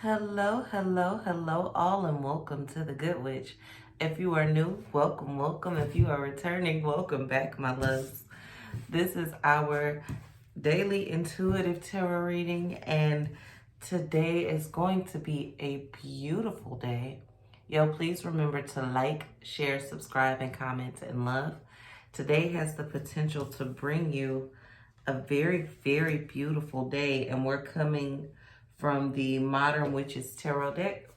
Hello, hello, hello, all, and welcome to the Good Witch. If you are new, welcome, welcome. If you are returning, welcome back, my loves. This is our daily intuitive tarot reading, and today is going to be a beautiful day. Yo, please remember to like, share, subscribe, and comment and love. Today has the potential to bring you a very, very beautiful day, and we're coming from the Modern Witches Tarot deck.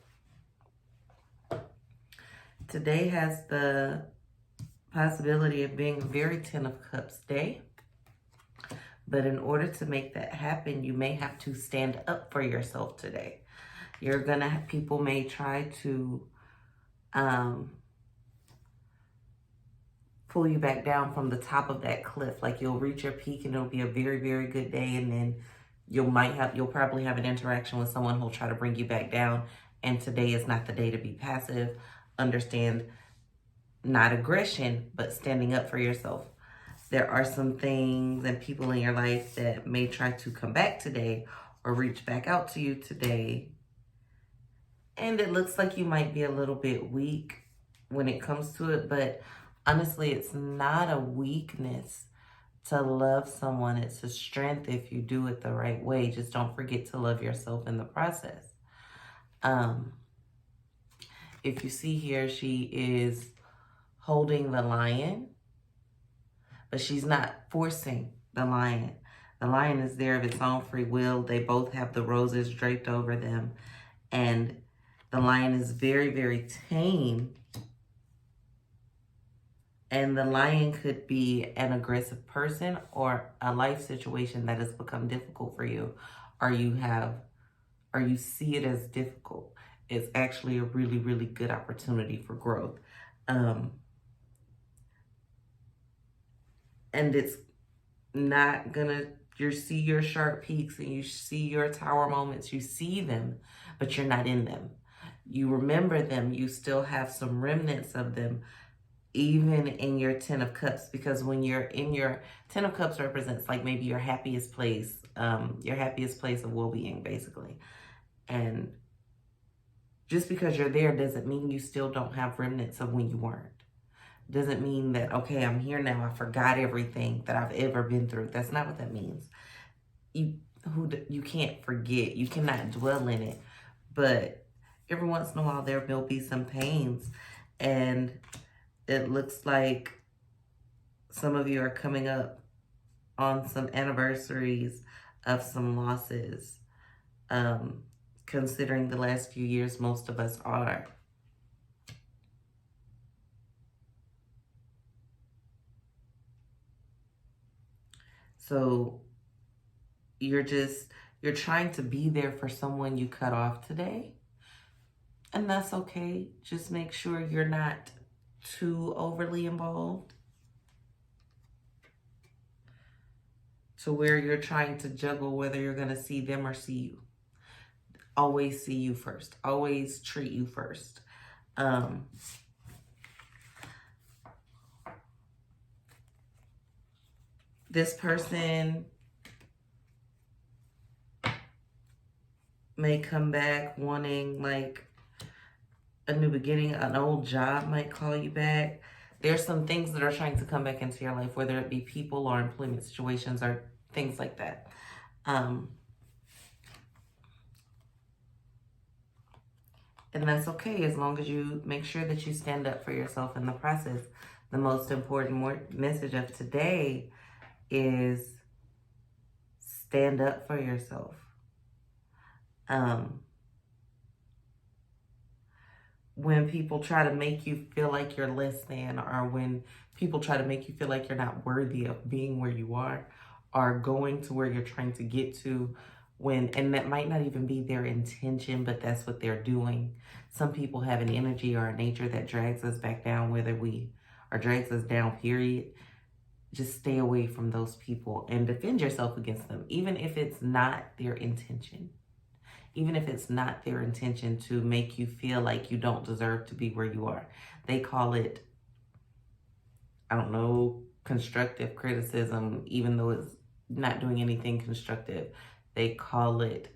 Today has the possibility of being a very Ten of Cups day. But in order to make that happen, you may have to stand up for yourself today. You're gonna have, people may try to pull you back down from the top of that cliff. Like you'll reach your peak and it'll be a very, very good day, and then you'll probably have an interaction with someone who'll try to bring you back down. And today is not the day to be passive. Understand, not aggression, but standing up for yourself. There are some things and people in your life that may try to come back today or reach back out to you today. And it looks like you might be a little bit weak when it comes to it, but honestly, it's not a weakness to love someone. It's a strength if you do it the right way. Just don't forget to love yourself in the process. If you see here, she is holding the lion, but she's not forcing the lion. The lion is there of its own free will. They both have the roses draped over them, and the lion is very, very tame. And the lion could be an aggressive person or a life situation that has become difficult for you, or you see it as difficult. It's actually a really, really good opportunity for growth. And it's not gonna, you see your sharp peaks and you see your tower moments, you see them, but you're not in them. You remember them, you still have some remnants of them, even in your Ten of Cups, because when you're in your Ten of Cups represents like maybe your happiest place of well-being, basically. And just because you're there doesn't mean you still don't have remnants of when you weren't. Doesn't mean that, okay, I'm here now, I forgot everything that I've ever been through. That's not what that means. You can't forget, you cannot dwell in it, but every once in a while there will be some pains, and it looks like some of you are coming up on some anniversaries of some losses. Considering the last few years, most of us are. So you're trying to be there for someone you cut off today. And that's okay. Just make sure you're not too overly involved to where you're trying to juggle whether you're going to see them or see you. Always see you first. Always treat you first. This person may come back wanting like a new beginning. An old job might call you back. There's some things that are trying to come back into your life, whether it be people or employment situations or things like that. And that's okay, as long as you make sure that you stand up for yourself in the process. The most important message of today is stand up for yourself. When people try to make you feel like you're less than, or when people try to make you feel like you're not worthy of being where you are or going to where you're trying to get to, and that might not even be their intention, but that's what they're doing. Some people have an energy or a nature that drags us back down, or drags us down, period. Just stay away from those people and defend yourself against them, even if it's not their intention. Even if it's not their intention to make you feel like you don't deserve to be where you are. They call it, I don't know, constructive criticism, even though it's not doing anything constructive. They call it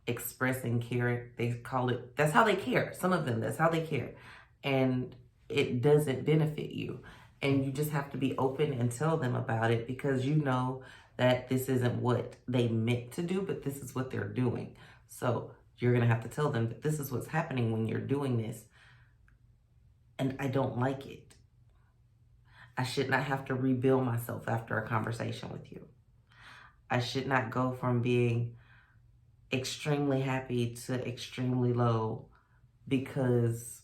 expressing care. They call it, that's how they care. Some of them, that's how they care. And it doesn't benefit you. And you just have to be open and tell them about it, because you know that this isn't what they meant to do, but this is what they're doing. So you're going to have to tell them that this is what's happening when you're doing this. And I don't like it. I should not have to rebuild myself after a conversation with you. I should not go from being extremely happy to extremely low because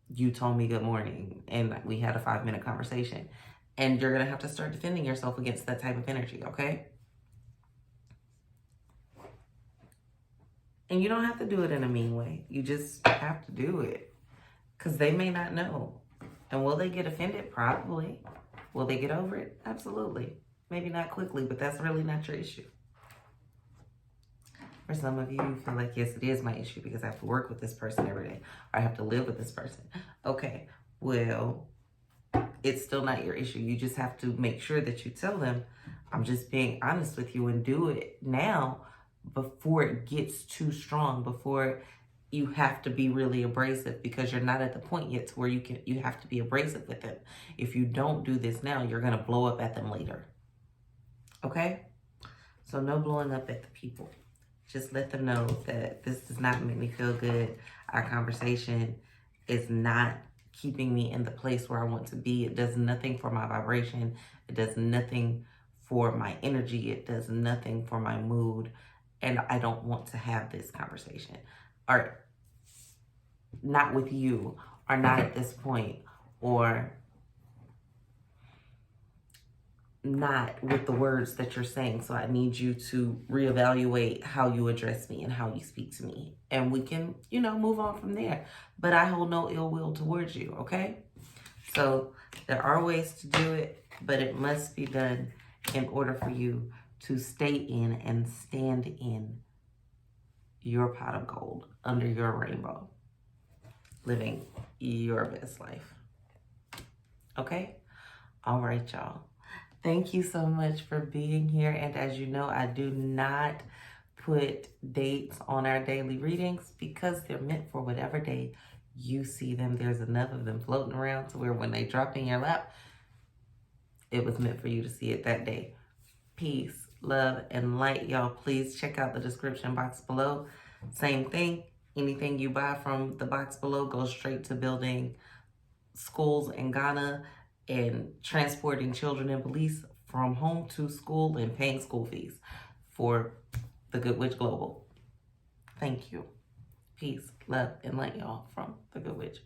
you told me good morning and we had a 5-minute conversation. And you're going to have to start defending yourself against that type of energy, okay? And you don't have to do it in a mean way. You just have to do it, because they may not know. And will they get offended? Probably. Will they get over it? Absolutely. Maybe not quickly, but that's really not your issue. For some of you, you feel like, yes, it is my issue because I have to work with this person every day, or I have to live with this person. Okay, well, it's still not your issue. You just have to make sure that you tell them, I'm just being honest with you, and do it now before it gets too strong, before you have to be really abrasive, because you're not at the point yet to where you have to be abrasive with them. If you don't do this now, you're going to blow up at them later. Okay? So no blowing up at the people. Just let them know that this does not make me feel good. Our conversation is not keeping me in the place where I want to be. It does nothing for my vibration. It does nothing for my energy. It does nothing for my mood. And I don't want to have this conversation. Or not with you, or not at this point, or not with the words that you're saying. So I need you to reevaluate how you address me and how you speak to me. And we can, move on from there. But I hold no ill will towards you, okay? So there are ways to do it, but it must be done in order for you to stay in and stand in your pot of gold, under your rainbow, living your best life. Okay? All right, y'all. Thank you so much for being here. And as you know, I do not put dates on our daily readings because they're meant for whatever day you see them. There's enough of them floating around to where when they drop in your lap, it was meant for you to see it that day. Peace, love, and light, y'all. Please check out the description box below. Same thing. Anything you buy from the box below goes straight to building schools in Ghana and transporting children and police from home to school and paying school fees for the Good Witch Global. Thank you. Peace, love, and light, y'all, from the Good Witch.